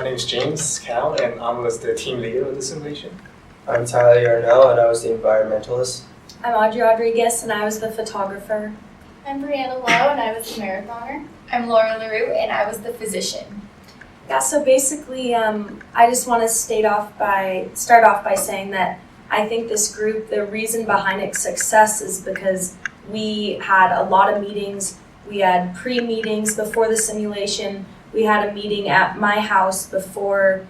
My name is James Cal, and I was the team leader of the simulation. I'm Tyler Yarnell, and I was the environmentalist. I'm Audrey Rodriguez, and I was the photographer. I'm Brianna Lowe, and I was the marathoner. I'm Laura LaRue, and I was the physician. Yeah, so basically, I just want to start off by saying that I think this group, the reason behind its success is because we had a lot of meetings. We had pre-meetings before the simulation. We had a meeting at my house before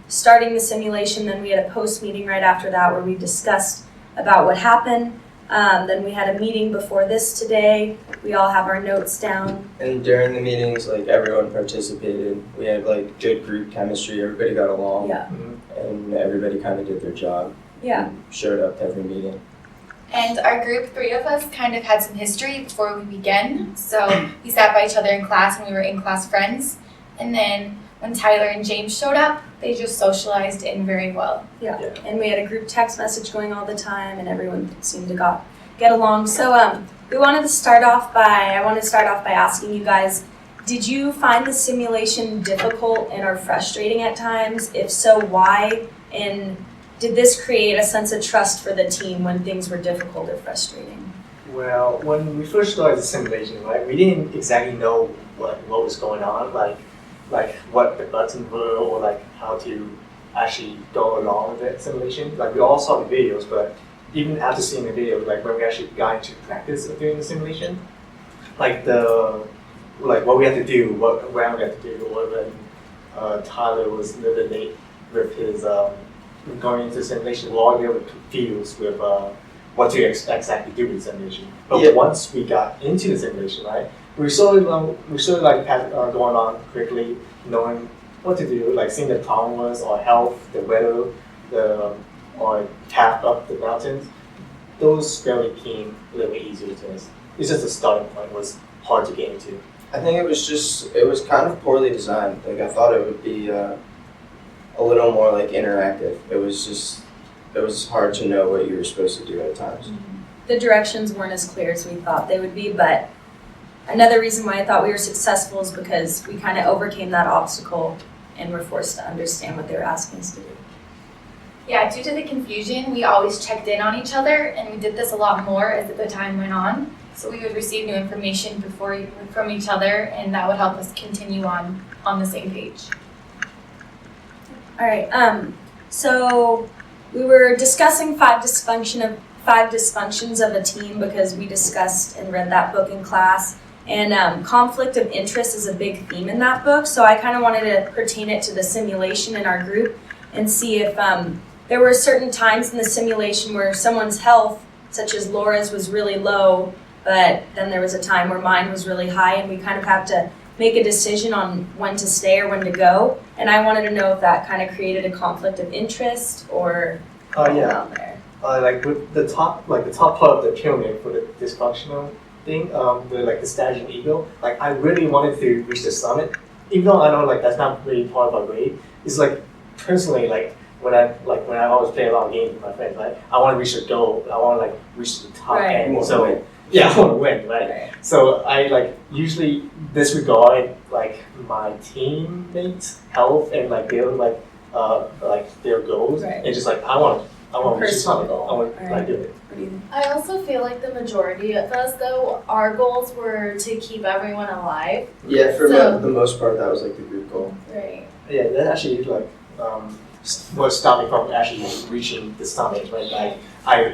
starting the simulation. Then we had a post-meeting right after that where we discussed about what happened. Then we had a meeting before this today. We all have our notes down. And during the meetings, everyone participated. We had good group chemistry. Everybody got along. Yeah. And everybody kind of did their job. Yeah. And showed up to every meeting. And our group, 3 of us, kind of had some history before we began. So we sat by each other in class and we were in-class friends. And then when Tyler and James showed up, they just socialized in very well. Yeah. And we had a group text message going all the time, and everyone seemed to get along. So I wanted to start off by asking you guys, did you find the simulation difficult and or frustrating at times? If so, why? And did this create a sense of trust for the team when things were difficult or frustrating? Well, when we first started the simulation, right, we didn't exactly know what was going on, like what the buttons were, or how to actually go along with the simulation. We all saw the videos, but even after seeing the video, when we actually got into practice of doing the simulation, what we had to do, what round we had to do, or when Tyler was a little bit late with his going into the simulation, we're all a little bit confused with what to exactly do with the simulation. But once we got into the simulation, right, we sort of going on quickly, knowing what to do, seeing the problem was, or health, the weather, or path up the mountains. Those really came a little bit easier to us. It's just the starting point was hard to get into. I think it was kind of poorly designed. I thought it would be a little more interactive. It was hard to know what you were supposed to do at times. Mm-hmm. The directions weren't as clear as we thought they would be, but another reason why I thought we were successful is because we kind of overcame that obstacle and were forced to understand what they were asking us to do. Yeah, due to the confusion, we always checked in on each other, and we did this a lot more as the time went on. So we would receive new information from each other, and that would help us continue on the same page. All right. So we were discussing five dysfunctions of a team because we discussed and read that book in class. And conflict of interest is a big theme in that book. So I kind of wanted to pertain it to the simulation in our group and see if there were certain times in the simulation where someone's health, such as Laura's, was really low, but then there was a time where mine was really high, and we kind of have to make a decision on when to stay or when to go. And I wanted to know if that kind of created a conflict of interest or around there. With the top part of the pyramid for the dysfunctional thing, the stagnant ego. I really wanted to reach the summit, even though I know that's not really part of our grade. It's personally when I always play a lot of games with my friends, right? I want to reach the goal. I want to reach the top end. So yeah, I want to win, right? So I usually disregard my teammates' health and their goals, and just I want to reach the summit. I want to do it. I also feel like the majority of us, though, our goals were to keep everyone alive. Yeah, for the most part, that was the group goal. Right. Yeah, that actually was stopping from actually reaching the summit. Right? I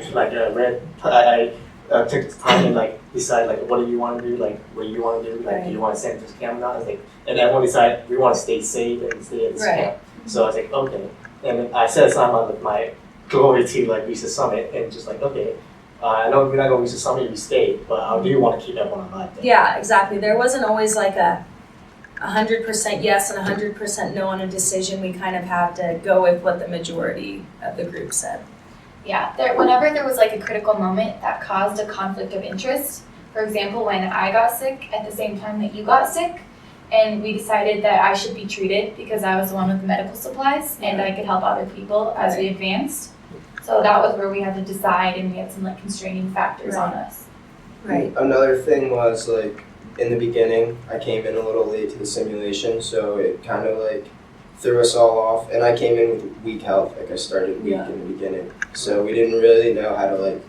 took the time and decide what do you want to do, what you want to do, do you want to send this camp now? And everyone decided we want to stay safe and stay at this camp. So I was okay, and I set aside my glory to reach the summit, and just okay, I know we're not going to reach the summit if we stay, but I do want to keep everyone alive. Yeah, exactly. There wasn't always a 100% yes and 100% no on a decision. We kind of have to go with what the majority of the group said. Yeah, whenever there was a critical moment that caused a conflict of interest, for example, when I got sick at the same time that you got sick, and we decided that I should be treated because I was the one with the medical supplies and I could help other people as we advanced. So that was where we had to decide, and we had some constraining factors on us. Right. Another thing was in the beginning, I came in a little late to the simulation, so it kind of threw us all off, and I came in with weak health. Like I started weak in the beginning, so we didn't really know how to like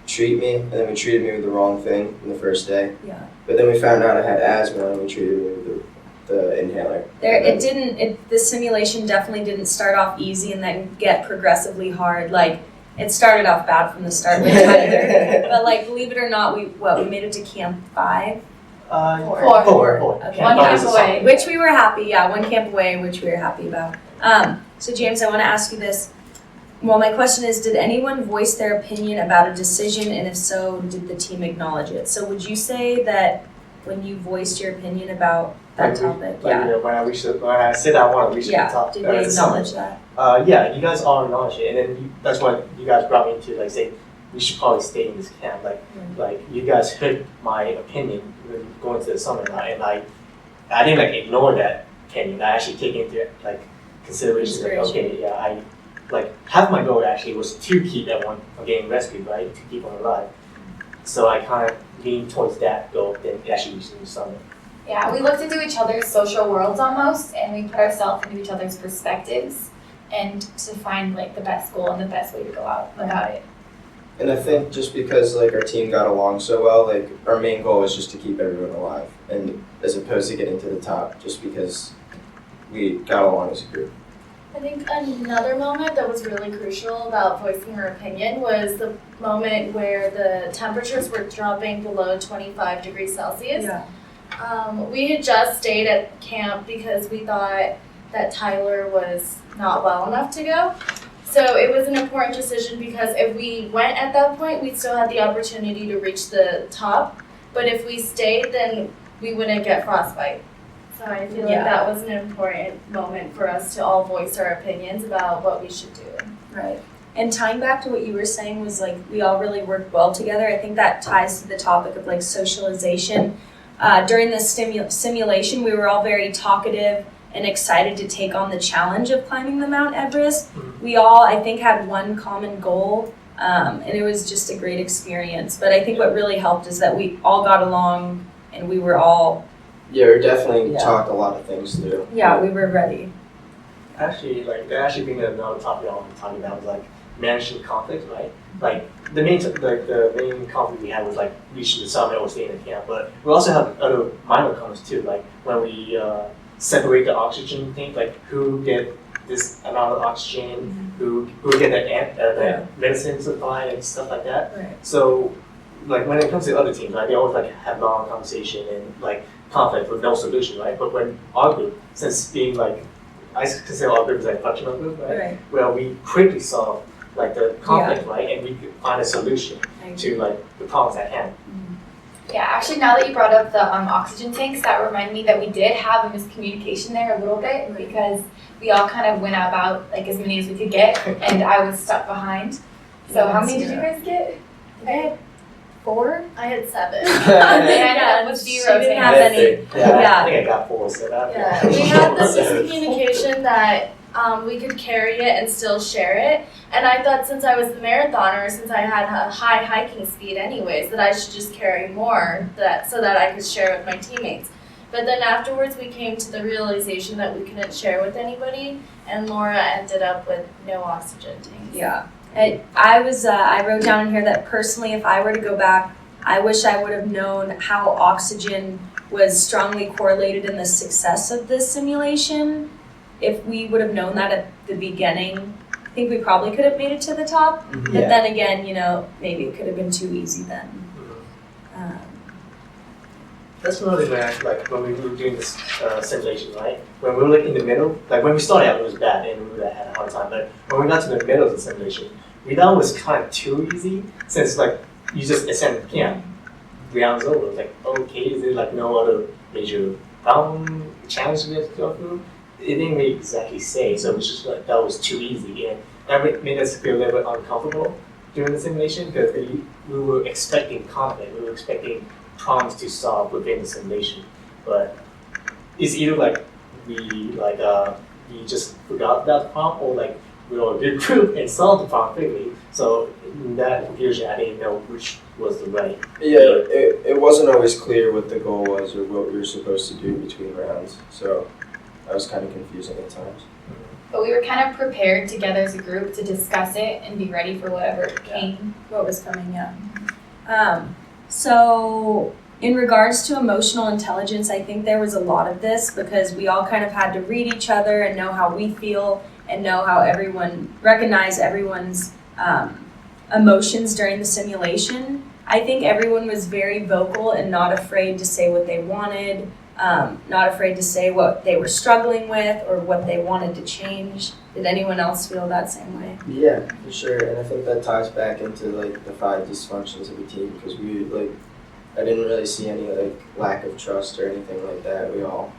treat me, and then we treated me with the wrong thing in the first day. Yeah. But then we found out I had asthma, and we treated me with the inhaler. The simulation definitely didn't start off easy and then get progressively hard. Like, it started off bad from the start with Tyler, but like, believe it or not, we made it to camp 5. Four. Okay. One camp away. Which we were happy, yeah, one camp away, which we were happy about. So James, I want to ask you this. Well, my question is, did anyone voice their opinion about a decision, and if so, did the team acknowledge it? So would you say that when you voiced your opinion about that topic, When I said I want to reach the top, did they acknowledge that? Yeah, you guys all acknowledge it, and then that's what you guys brought me to, like, say we should probably stay in this camp. Like you guys heard my opinion when going to the summit, and I didn't like ignore that opinion. I actually take into like consideration. Like, okay, yeah, I like half my goal actually was to keep everyone from getting rescued, right? To keep them alive. So I kind of leaned towards that goal than actually reaching the summit. Yeah, we looked into each other's social worlds almost, and we put ourselves into each other's perspectives, and to find like the best goal and the best way to go out about it. And I think just because like our team got along so well, like our main goal was just to keep everyone alive, and as opposed to getting to the top, just because we got along as a group. I think another moment that was really crucial about voicing our opinion was the moment where the temperatures were dropping below 25 degrees Celsius. Yeah. We had just stayed at camp because we thought that Tyler was not well enough to go. So it was an important decision because if we went at that point, we still had the opportunity to reach the top. But if we stayed, then we wouldn't get frostbite. So I feel like that was an important moment for us to all voice our opinions about what we should do. Right. And tying back to what you were saying was like we all really worked well together. I think that ties to the topic of like socialization. During this simulation, we were all very talkative and excited to take on the challenge of climbing the Mount Everest. We all, I think, had one common goal, and it was just a great experience. But I think what really helped is that we all got along, and we were all... Yeah, we definitely talked a lot of things through. Yeah, we were ready. Actually, being another topic I want to talk about was like managing conflict, right? Like the main conflict we had was like reaching the summit or staying in camp, but we also have other minor conflicts too, like when we separate the oxygen thing, like who get this amount of oxygen, who get the medicine supply and stuff like that. Right. So like when it comes to other teams, right, they always like have long conversation and like conflict with no solution, right? But when our group, since being like, I consider our group as like a functional group, right? Well, we quickly solve like the conflict, right? And we could find a solution to like the problems at hand. Yeah, actually, now that you brought up the oxygen tanks, that reminded me that we did have a miscommunication there a little bit because we all kind of went about like as many as we could get, and I was stuck behind. So how many did you guys get? I had 4. I had 7. And with 0 She didn't have any. I think I got 4, so that. Yeah, we had this miscommunication that we could carry it and still share it. And I thought since I was the marathoner, since I had a high hiking speed anyways, that I should just carry more so that I could share with my teammates. But then afterwards we came to the realization that we couldn't share with anybody, and Laura ended up with no oxygen tanks. Yeah. I wrote down in here that personally, if I were to go back, I wish I would have known how oxygen was strongly correlated in the success of this simulation. If we would have known that at the beginning, I think we probably could have made it to the top. But then again, maybe it could have been too easy then. That's another thing when we were doing this simulation, right? When we were like in the middle, like when we started out it was bad and we had a hard time, but when we got to the middle of the simulation, we thought it was kind of too easy since like you just ascend camp, rounds over. It's like, okay, is there like no other major problem, challenge we have to go through? It didn't really exactly say, so it was just like that was too easy, and that made us feel a little bit uncomfortable during the simulation because we were expecting conflict, we were expecting problems to solve within the simulation, but it's either like we just forgot about the problem, or like we were a good group and solved the problem quickly. So in that confusion, I didn't know which was the right. Yeah, it wasn't always clear what the goal was or what we were supposed to do between rounds. So that was kind of confusing at times. But we were kind of prepared together as a group to discuss it and be ready for whatever came. What was coming, yeah. So in regards to emotional intelligence, I think there was a lot of this because we all kind of had to read each other and know how we feel and know how recognize everyone's emotions during the simulation. I think everyone was very vocal and not afraid to say what they wanted, not afraid to say what they were struggling with or what they wanted to change. Did anyone else feel that same way? Yeah, for sure. And I think that ties back into like the 5 dysfunctions of a team because I didn't really see any like lack of trust or anything like that. We all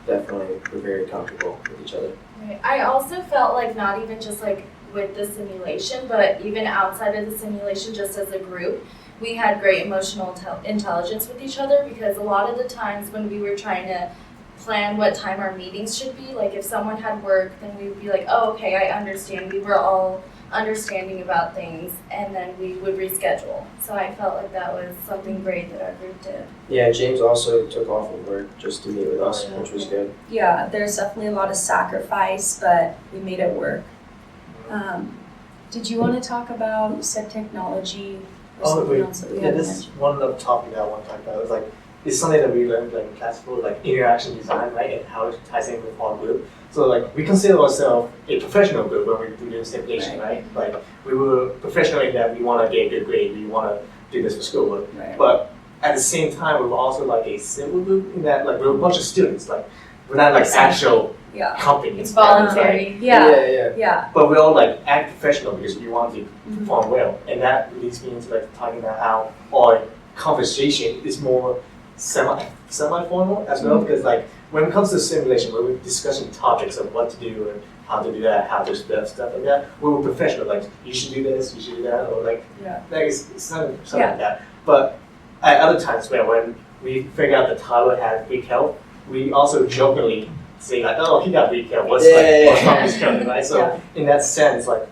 definitely were very comfortable with each other. Right. I also felt like not even just like with the simulation, but even outside of the simulation, just as a group, we had great emotional intelligence with each other because a lot of the times when we were trying to plan what time our meetings should be, like if someone had work, then we would be like, oh, okay, I understand. We were all understanding about things, and then we would reschedule. So I felt like that was something great that our group did. Yeah, James also took off of work just to meet with us, which was good. Yeah, there's definitely a lot of sacrifice, but we made it work. Did you want to talk about, you said technology or something else that we Yeah, hadn't this mentioned? is one of the topic that I want to talk about. It's like it's something that we learned like in class for like interaction design, right, and how it ties in with our group. So like we consider ourselves a professional group when we do this simulation, right? Like we were professional in that we want to get a good grade, we want to do this for schoolwork. Right. But at the same time, we were also like a civil group in that like we're a bunch of students, like we're not like actual Yeah. companies. It's voluntary. Yeah. Yeah. But we all like act professional because we want to Mhm. perform well, and that leads me into like talking about how our conversation is more semi-formal as well. Because like when it comes to simulation, when we're discussing topics of what to do and how to do that, how to stuff like that, we were professional. Like you should do this, you should do that, or like it's something like that. But at other times when we figure out that Tyler had weak health, we also jokingly say like, oh, he got weak health. What's wrong with his health, right? So in that sense, like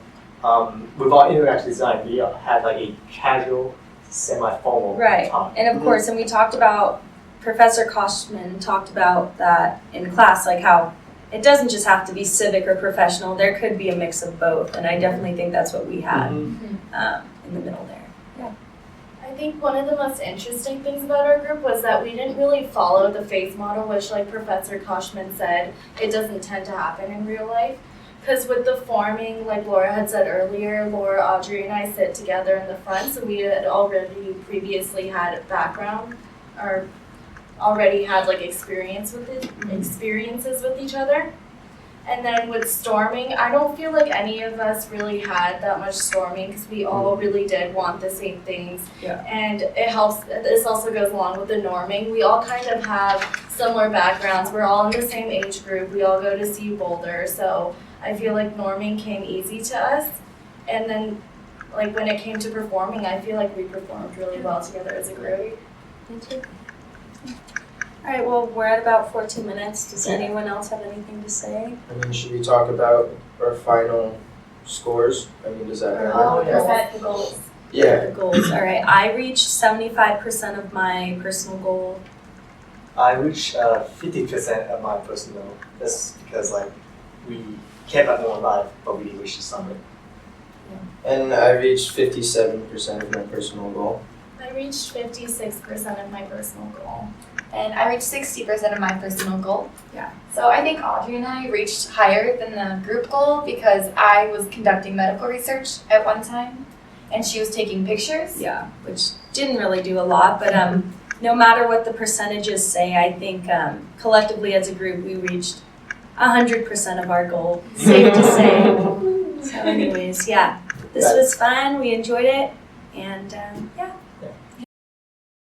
with our interaction design, we had like a casual, semi-formal Right. talk. And of course, and we talked about, Professor Koshman talked about that in class, like how it doesn't just have to be civic or professional, there could be a mix of both. And I definitely think that's what we had in the middle there. I think one of the most interesting things about our group was that we didn't really follow the phase model, which like Professor Koshman said, it doesn't tend to happen in real life. Because with the forming, like Laura had said earlier, Laura, Audrey, and I sit together in the front, so we had already previously had a background or already had like experiences with each other. And then with storming, I don't feel like any of us really had that much storming because we all really did want the same things. Yeah. And it helps, this also goes along with the norming. We all kind of have similar backgrounds. We're all in the same age group. We all go to CU Boulder. So I feel like norming came easy to us. And then like when it came to performing, I feel like we performed really well together as a group. Thank you. All right, well, we're at about 14 minutes. Does anyone else have anything to say? I mean, should we talk about our final scores? I mean, does that matter? Oh, yeah. set the goals. Yeah. The goals. All right, I reached 75% of my personal goal. I reached 50% of my personal. That's because like we kept everyone alive, but we reached the summit. And I reached 57% of my personal goal. I reached 56% of my personal goal. And I reached 60% of my personal goal. Yeah. So I think Audrey and I reached higher than the group goal because I was conducting medical research at one time and she was taking pictures. Yeah, which didn't really do a lot, but no matter what the percentages say, I think collectively as a group we reached 100% of our goal. Safe to say. So anyways, yeah, this was fun. We enjoyed it, and yeah.